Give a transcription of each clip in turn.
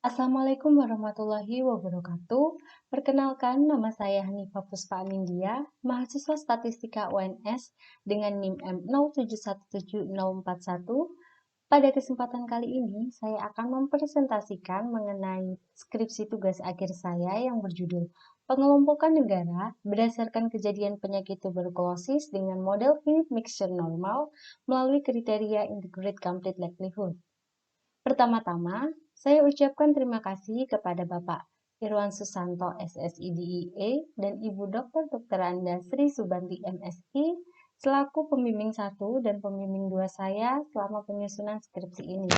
Assalamualaikum warahmatullahi wabarakatuh. Perkenalkan, nama saya Hanifah Puspa Anindya, mahasiswa Statistika UNS dengan NIM M07176041. Pada kesempatan kali ini, saya akan mempresentasikan mengenai skripsi tugas akhir saya yang berjudul Pengelompokan Negara berdasarkan kejadian penyakit tuberkulosis dengan model finite mixture normal melalui kriteria Integrated Complete Likelihood. Pertama-tama, saya ucapkan terima kasih kepada Bapak Irwan Susanto SSIDIE dan Ibu Dr. Anda Sri Subanti MSI selaku pembimbing 1 dan pembimbing 2 saya selama penyusunan skripsi ini.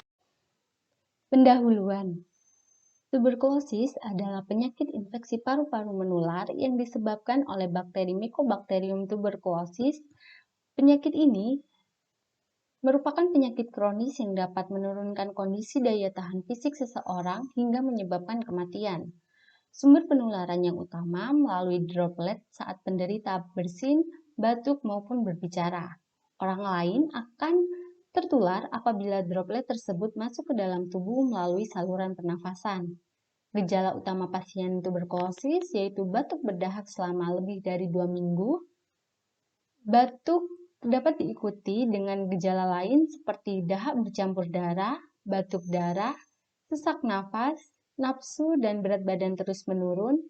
Pendahuluan. Tuberkulosis adalah penyakit infeksi paru-paru menular yang disebabkan oleh bakteri Mycobacterium tuberculosis. Penyakit ini merupakan penyakit kronis yang dapat menurunkan kondisi daya tahan fisik seseorang hingga menyebabkan kematian. Sumber penularan yang utama melalui droplet saat penderita bersin, batuk, maupun berbicara. Orang lain akan tertular apabila droplet tersebut masuk ke dalam tubuh melalui saluran pernafasan. Gejala utama pasien tuberkulosis yaitu batuk berdahak selama lebih dari 2 minggu, batuk dapat diikuti dengan gejala lain seperti dahak bercampur darah, batuk darah, sesak nafas, nafsu dan berat badan terus menurun,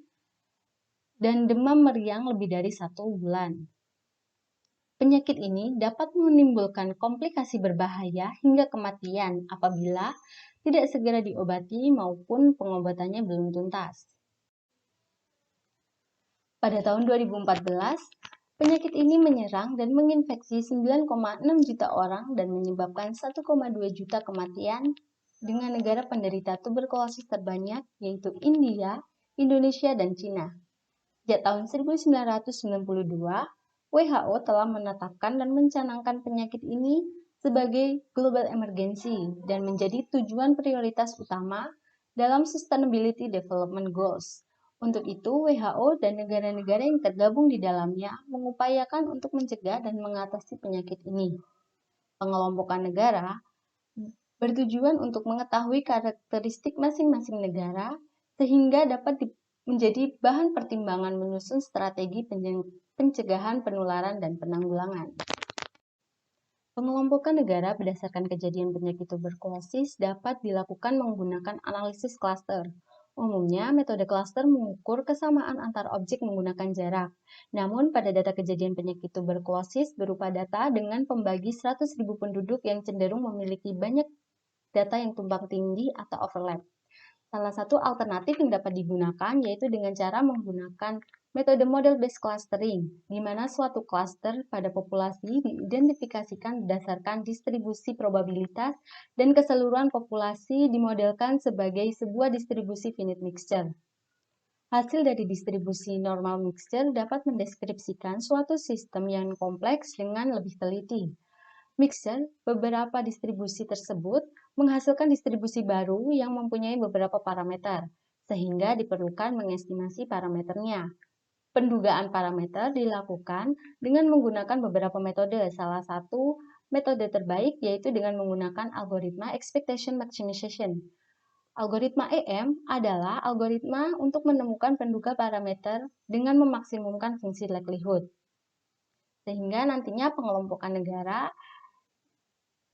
dan demam meriang lebih dari 1 bulan. Penyakit ini dapat menimbulkan komplikasi berbahaya hingga kematian apabila tidak segera diobati maupun pengobatannya belum tuntas. Pada tahun 2014, penyakit ini menyerang dan menginfeksi 9,6 juta orang dan menyebabkan 1,2 juta kematian dengan negara penderita tuberkulosis terbanyak yaitu India, Indonesia, dan Cina. Sejak tahun 1992, WHO telah menetapkan dan mencanangkan penyakit ini sebagai global emergency dan menjadi tujuan prioritas utama dalam Sustainability Development Goals. Untuk itu, WHO dan negara-negara yang tergabung di dalamnya mengupayakan untuk mencegah dan mengatasi penyakit ini. Pengelompokan negara bertujuan untuk mengetahui karakteristik masing-masing negara sehingga dapat menjadi bahan pertimbangan menyusun strategi pencegahan penularan dan penanggulangan. Pengelompokan negara berdasarkan kejadian penyakit tuberkulosis dapat dilakukan menggunakan analisis klaster. Umumnya, metode klaster mengukur kesamaan antar objek menggunakan jarak. Namun, pada data kejadian penyakit tuberkulosis berupa data dengan pembagi 100.000 penduduk yang cenderung memiliki banyak data yang tumpang tindih atau overlap. Salah satu alternatif yang dapat digunakan yaitu dengan cara menggunakan metode model-based clustering, di mana suatu cluster pada populasi diidentifikasikan berdasarkan distribusi probabilitas dan keseluruhan populasi dimodelkan sebagai sebuah distribusi finite mixture. Hasil dari distribusi normal mixture dapat mendeskripsikan suatu sistem yang kompleks dengan lebih teliti. Mixture, beberapa distribusi tersebut menghasilkan distribusi baru yang mempunyai beberapa parameter, sehingga diperlukan mengestimasi parameternya. Pendugaan parameter dilakukan dengan menggunakan beberapa metode. Salah satu metode terbaik yaitu dengan menggunakan algoritma expectation maximization. Algoritma EM adalah algoritma untuk menemukan penduga parameter dengan memaksimumkan fungsi likelihood. Sehingga nantinya pengelompokan negara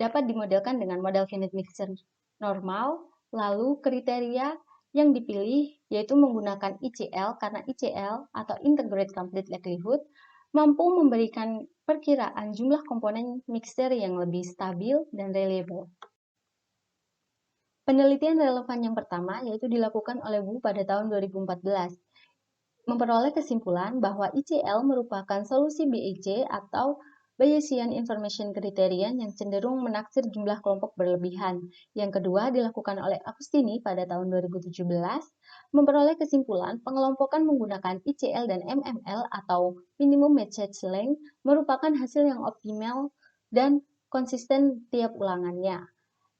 dapat dimodelkan dengan model finite mixture normal, lalu kriteria yang dipilih yaitu menggunakan ICL karena ICL atau Integrated Complete Likelihood mampu memberikan perkiraan jumlah komponen mixture yang lebih stabil dan reliable. Penelitian relevan yang pertama yaitu dilakukan oleh Wu pada tahun 2014, memperoleh kesimpulan bahwa ICL merupakan solusi BIC atau Bayesian Information Criterion yang cenderung menaksir jumlah kelompok berlebihan. Yang kedua dilakukan oleh Agustini pada tahun 2017, memperoleh kesimpulan pengelompokan menggunakan ICL dan MML atau Minimum Message Length merupakan hasil yang optimal dan konsisten tiap ulangannya.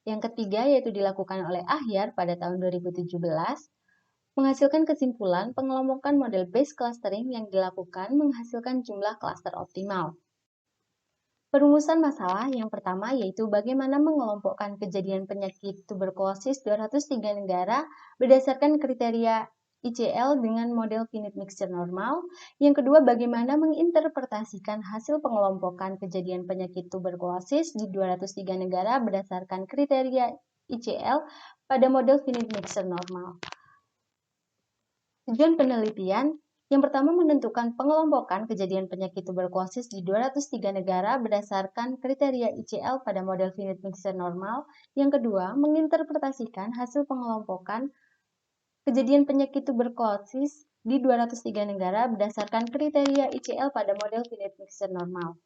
Yang ketiga yaitu dilakukan oleh Ahyar pada tahun 2017, menghasilkan kesimpulan pengelompokan model base clustering yang dilakukan menghasilkan jumlah klaster optimal. Perumusan masalah yang pertama yaitu bagaimana mengelompokkan kejadian penyakit tuberkulosis 203 negara berdasarkan kriteria ICL dengan model finite mixture normal. Yang kedua, bagaimana menginterpretasikan hasil pengelompokan kejadian penyakit tuberkulosis di 203 negara berdasarkan kriteria ICL pada model finite mixture normal. Tujuan penelitian yang pertama, menentukan pengelompokan kejadian penyakit tuberkulosis di 203 negara berdasarkan kriteria ICL pada model finite mixture normal. Yang kedua, menginterpretasikan hasil pengelompokan kejadian penyakit tuberkulosis di 203 negara berdasarkan kriteria ICL pada model finite mixture normal.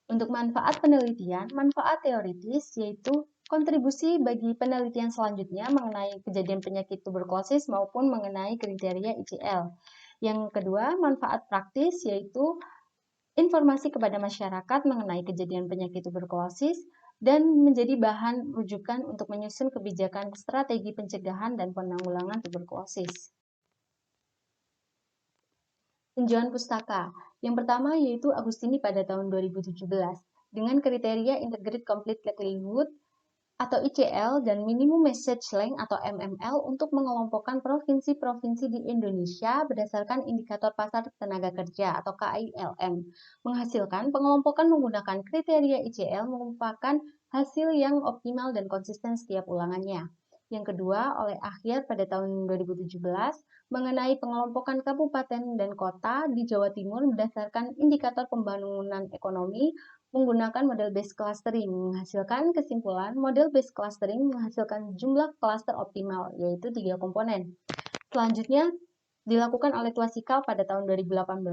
Untuk manfaat penelitian, manfaat teoritis yaitu kontribusi bagi penelitian selanjutnya mengenai kejadian penyakit tuberkulosis maupun mengenai kriteria ICL. Yang kedua, manfaat praktis yaitu informasi kepada masyarakat mengenai kejadian penyakit tuberkulosis dan menjadi bahan rujukan untuk menyusun kebijakan strategi pencegahan dan penanggulangan tuberkulosis. Tinjauan pustaka. Yang pertama yaitu Agustini pada tahun 2017 dengan kriteria Integrated Complete Likelihood atau ICL dan Minimum Message Length atau MML untuk mengelompokkan provinsi-provinsi di Indonesia berdasarkan indikator pasar tenaga kerja atau KILM. Menghasilkan pengelompokan menggunakan kriteria ICL merupakan hasil yang optimal dan konsisten setiap ulangannya. Yang kedua, oleh Akhyar pada tahun 2017 mengenai pengelompokan kabupaten dan kota di Jawa Timur berdasarkan indikator pembangunan ekonomi menggunakan model based clustering, menghasilkan kesimpulan model based clustering menghasilkan jumlah klaster optimal, yaitu 3 komponen. Selanjutnya, dilakukan oleh Twasikal pada tahun 2018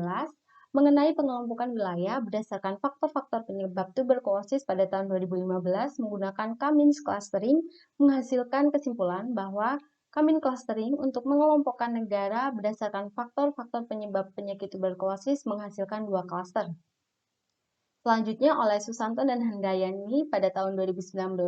mengenai pengelompokan wilayah berdasarkan faktor-faktor penyebab tuberkulosis pada tahun 2015 menggunakan Cummins clustering menghasilkan kesimpulan bahwa Cummins clustering untuk mengelompokkan negara berdasarkan faktor-faktor penyebab penyakit tuberkulosis menghasilkan 2 klaster. Selanjutnya oleh Susanto dan Handayani pada tahun 2019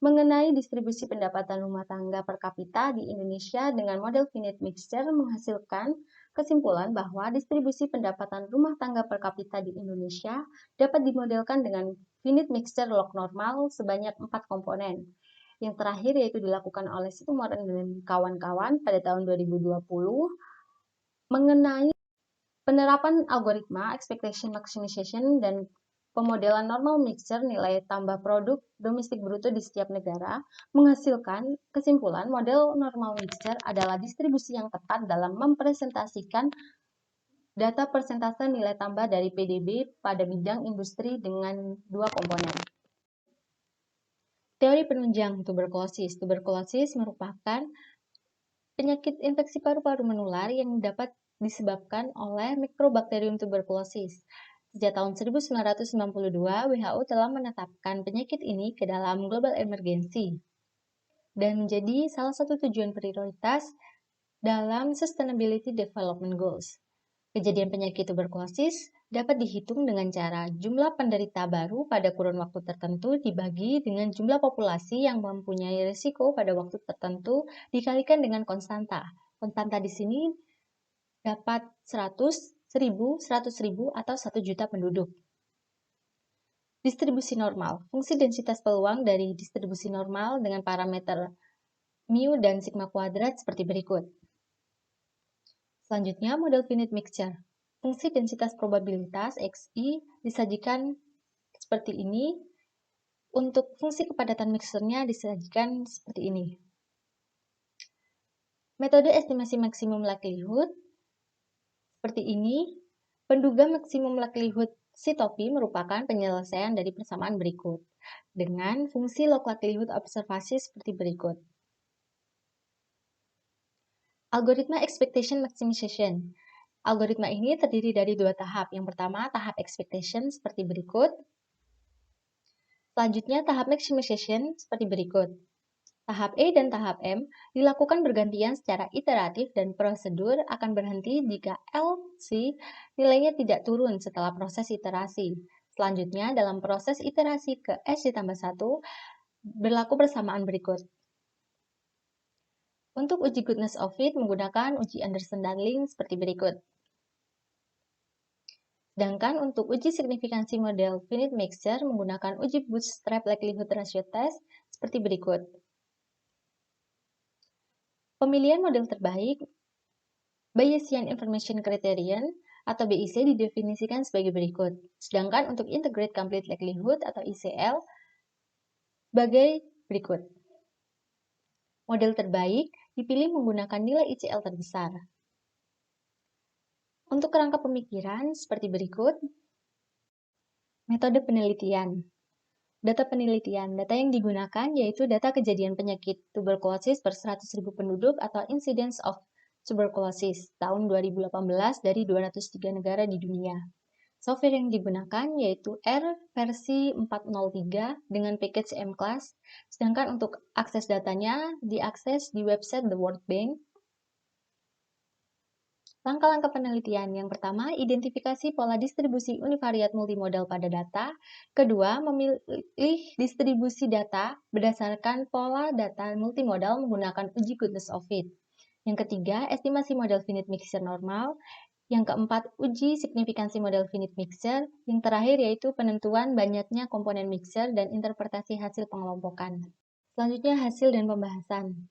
mengenai distribusi pendapatan rumah tangga per kapita di Indonesia dengan model finite mixture menghasilkan kesimpulan bahwa distribusi pendapatan rumah tangga per kapita di Indonesia dapat dimodelkan dengan finite mixture log normal sebanyak 4 komponen. Yang terakhir yaitu dilakukan oleh Situmorang dan kawan-kawan pada tahun 2020 mengenai penerapan algoritma expectation maximization dan pemodelan normal mixture nilai tambah produk domestik bruto di setiap negara menghasilkan kesimpulan model normal mixture adalah distribusi yang tepat dalam mempresentasikan data persentase nilai tambah dari PDB pada bidang industri dengan 2 komponen. Teori penunjang tuberkulosis. Tuberkulosis merupakan penyakit infeksi paru-paru menular yang dapat disebabkan oleh Mycobacterium tuberculosis. Sejak tahun 1992, WHO telah menetapkan penyakit ini ke dalam global emergency dan menjadi salah satu tujuan prioritas dalam Sustainability Development Goals. Kejadian penyakit tuberkulosis dapat dihitung dengan cara jumlah penderita baru pada kurun waktu tertentu dibagi dengan jumlah populasi yang mempunyai risiko pada waktu tertentu dikalikan dengan konstanta. Konstanta di sini dapat 100, 1000, 100.000, atau 1 juta penduduk. Distribusi normal. Fungsi densitas peluang dari distribusi normal dengan parameter mu dan sigma kuadrat seperti berikut. Selanjutnya, model finite mixture. Fungsi densitas probabilitas XI disajikan seperti ini. Untuk fungsi kepadatan mixturnya disajikan seperti ini. Metode estimasi maksimum likelihood seperti ini. Penduga maksimum likelihood sitopi merupakan penyelesaian dari persamaan berikut dengan fungsi log likelihood observasi seperti berikut. Algoritma expectation maximization. Algoritma ini terdiri dari 2 tahap. Yang pertama, tahap expectation seperti berikut. Selanjutnya, tahap maximization seperti berikut. Tahap E dan tahap M dilakukan bergantian secara iteratif dan prosedur akan berhenti jika LC nilainya tidak turun setelah proses iterasi. Selanjutnya, dalam proses iterasi ke S ditambah 1, berlaku persamaan berikut. Untuk uji goodness of fit menggunakan uji Anderson-Darling seperti berikut. Sedangkan untuk uji signifikansi model finite mixture menggunakan uji bootstrap likelihood ratio test seperti berikut. Pemilihan model terbaik, Bayesian Information Criterion atau BIC didefinisikan sebagai berikut. Sedangkan untuk Integrate Complete Likelihood atau ICL sebagai berikut. Model terbaik dipilih menggunakan nilai ICL terbesar. Untuk kerangka pemikiran seperti berikut. Metode penelitian. Data penelitian. Data yang digunakan yaitu data kejadian penyakit tuberkulosis per 100.000 penduduk atau Incidence of Tuberculosis tahun 2018 dari 203 negara di dunia. Software yang digunakan yaitu R versi 403 dengan package M-Class, sedangkan untuk akses datanya diakses di website The World Bank. Langkah-langkah penelitian. Yang pertama, identifikasi pola distribusi univariat multimodal pada data. Kedua, memilih distribusi data berdasarkan pola data multimodal menggunakan uji goodness of fit. Yang ketiga, estimasi model finite mixture normal. Yang keempat, uji signifikansi model finite mixture. Yang terakhir yaitu penentuan banyaknya komponen mixture dan interpretasi hasil pengelompokan. Selanjutnya, hasil dan pembahasan.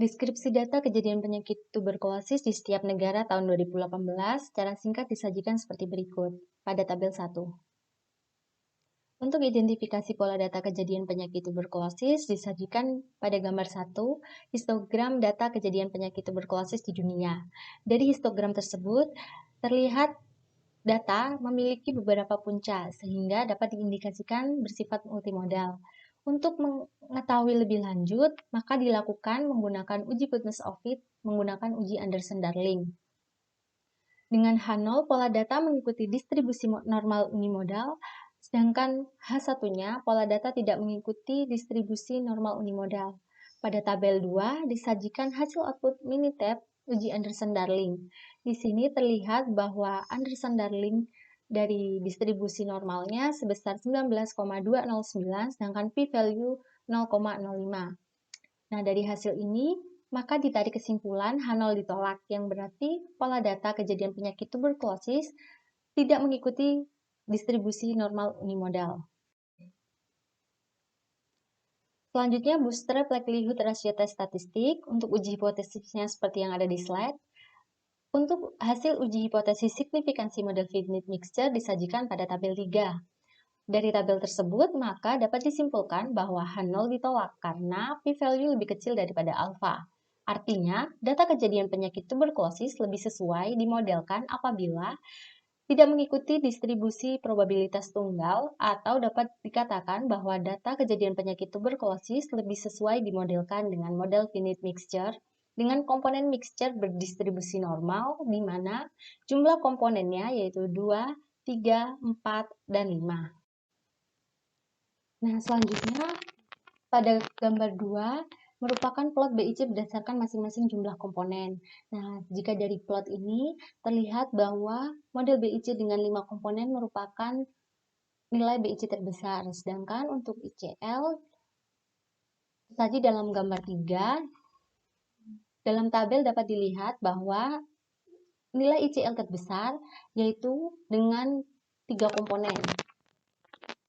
Deskripsi data kejadian penyakit tuberkulosis di setiap negara tahun 2018 secara singkat disajikan seperti berikut pada tabel 1. Untuk identifikasi pola data kejadian penyakit tuberkulosis disajikan pada gambar 1, histogram data kejadian penyakit tuberkulosis di dunia. Dari histogram tersebut terlihat data memiliki beberapa punca sehingga dapat diindikasikan bersifat multimodal. Untuk mengetahui lebih lanjut, maka dilakukan menggunakan uji goodness of fit menggunakan uji Anderson-Darling. Dengan H0, pola data mengikuti distribusi normal unimodal, sedangkan H1-nya, pola data tidak mengikuti distribusi normal unimodal. Pada tabel 2, disajikan hasil output Minitab uji Anderson-Darling. Di sini terlihat bahwa Anderson-Darling dari distribusi normalnya sebesar 19,209, sedangkan p-value 0,05. Nah, dari hasil ini, maka ditarik kesimpulan H0 ditolak, yang berarti pola data kejadian penyakit tuberkulosis tidak mengikuti distribusi normal unimodal. Selanjutnya, bootstrap likelihood ratio test statistik. Untuk uji hipotesisnya seperti yang ada di slide. Untuk hasil uji hipotesis signifikansi model finite mixture disajikan pada tabel 3. Dari tabel tersebut, maka dapat disimpulkan bahwa H0 ditolak karena p-value lebih kecil daripada alfa. Artinya, data kejadian penyakit tuberkulosis lebih sesuai dimodelkan apabila tidak mengikuti distribusi probabilitas tunggal, atau dapat dikatakan bahwa data kejadian penyakit tuberkulosis lebih sesuai dimodelkan dengan model finite mixture dengan komponen mixture berdistribusi normal, di mana jumlah komponennya yaitu 2, 3, 4, dan 5. Nah, selanjutnya pada gambar 2 merupakan plot BIC berdasarkan masing-masing jumlah komponen. Nah, jika dari plot ini terlihat bahwa model BIC dengan 5 komponen merupakan nilai BIC terbesar, sedangkan untuk ICL tersaji dalam gambar 3. Dalam tabel dapat dilihat bahwa nilai ICL terbesar yaitu dengan 3 komponen.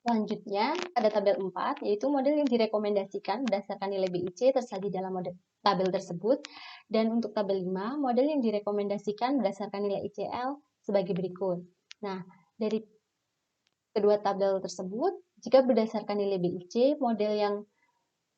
Selanjutnya, pada tabel 4, yaitu model yang direkomendasikan berdasarkan nilai BIC tersaji dalam tabel tersebut. Dan untuk tabel 5, model yang direkomendasikan berdasarkan nilai ICL sebagai berikut. Nah, dari kedua tabel tersebut, jika berdasarkan nilai BIC, model yang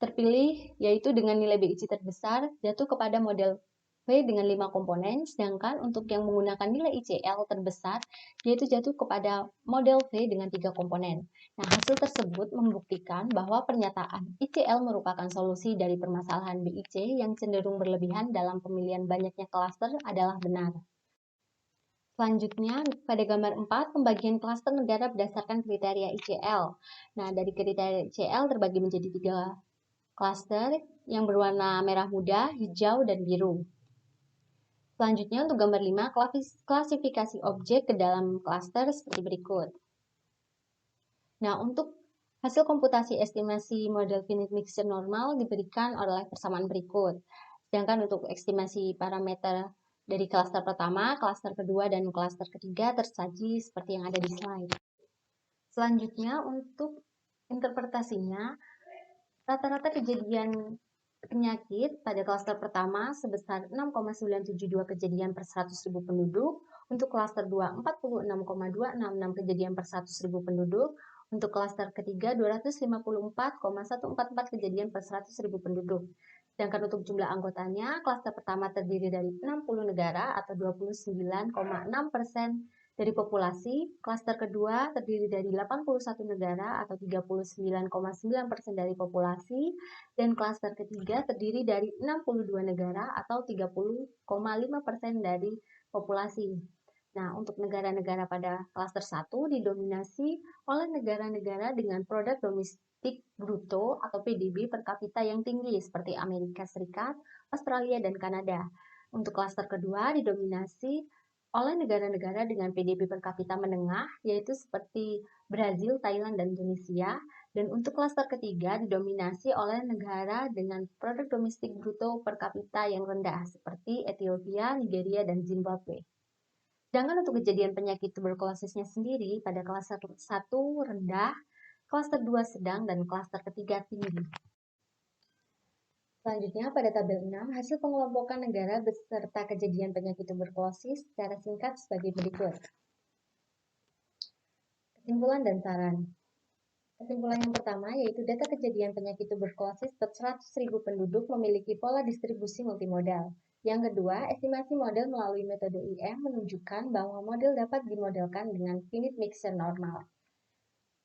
terpilih yaitu dengan nilai BIC terbesar jatuh kepada model V dengan 5 komponen, sedangkan untuk yang menggunakan nilai ICL terbesar yaitu jatuh kepada model V dengan 3 komponen. Nah, hasil tersebut membuktikan bahwa pernyataan ICL merupakan solusi dari permasalahan BIC yang cenderung berlebihan dalam pemilihan banyaknya klaster adalah benar. Selanjutnya, pada gambar 4, pembagian klaster negara berdasarkan kriteria ICL. Nah, dari kriteria ICL terbagi menjadi 3 klaster yang berwarna merah muda, hijau, dan biru. Selanjutnya untuk gambar 5, klasifikasi objek ke dalam klaster seperti berikut. Nah, untuk hasil komputasi estimasi model finite mixture normal diberikan oleh persamaan berikut. Sedangkan untuk estimasi parameter Dari klaster pertama, klaster kedua, dan klaster ketiga tersaji seperti yang ada di slide. Selanjutnya, untuk interpretasinya, rata-rata kejadian penyakit pada klaster pertama sebesar 6,972 kejadian per 100.000 penduduk, untuk klaster 2 46,266 kejadian per 100.000 penduduk, untuk klaster ketiga 254,144 kejadian per 100.000 penduduk. Sedangkan untuk jumlah anggotanya, klaster pertama terdiri dari 60 negara atau 29,6% dari populasi, klaster kedua terdiri dari 81 negara atau 39,9% dari populasi, dan klaster ketiga terdiri dari 62 negara atau 30,5% dari populasi. Nah, untuk negara-negara pada klaster 1 didominasi oleh negara-negara dengan produk domestik bruto atau PDB per kapita yang tinggi seperti Amerika Serikat, Australia, dan Kanada. Untuk klaster kedua didominasi oleh negara-negara dengan PDB per kapita menengah, yaitu seperti Brazil, Thailand, dan Indonesia. Dan untuk klaster ketiga didominasi oleh negara dengan produk domestik bruto per kapita yang rendah, seperti Ethiopia, Nigeria, dan Zimbabwe. Sedangkan untuk kejadian penyakit tuberkulosisnya sendiri, pada klaster 1 rendah, klaster 2 sedang, dan klaster ketiga tinggi. Selanjutnya, pada tabel 6, hasil pengelompokan negara beserta kejadian penyakit tuberkulosis secara singkat sebagai berikut. Kesimpulan dan saran. Kesimpulan yang pertama yaitu data kejadian penyakit tuberkulosis per 100.000 penduduk memiliki pola distribusi multimodal. Yang kedua, estimasi model melalui metode IM menunjukkan bahwa model dapat dimodelkan dengan finite mixture normal.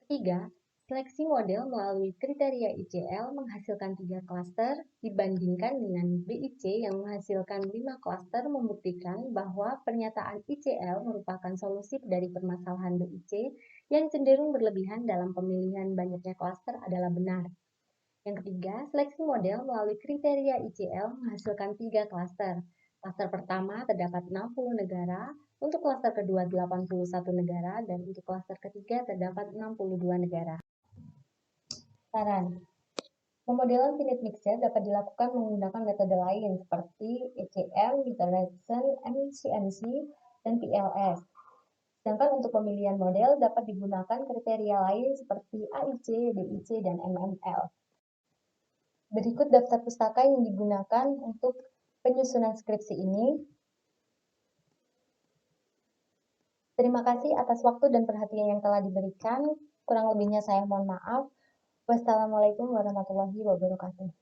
Ketiga, seleksi model melalui kriteria ICL menghasilkan 3 klaster dibandingkan dengan BIC yang menghasilkan 5 klaster membuktikan bahwa pernyataan ICL merupakan solusi dari permasalahan BIC yang cenderung berlebihan dalam pemilihan banyaknya klaster adalah benar. Yang ketiga, seleksi model melalui kriteria ICL menghasilkan 3 klaster. Klaster pertama terdapat 60 negara, untuk klaster kedua 81 negara, dan untuk klaster ketiga terdapat 62 negara. Saran. Pemodelan finite mixture dapat dilakukan menggunakan metode lain seperti ECM, Interaction, MCMC, dan PLS. Sedangkan untuk pemilihan model dapat digunakan kriteria lain seperti AIC, BIC, dan MML. Berikut daftar pustaka yang digunakan untuk penyusunan skripsi ini. Terima kasih atas waktu dan perhatian yang telah diberikan. Kurang lebihnya saya mohon maaf. Wassalamualaikum warahmatullahi wabarakatuh.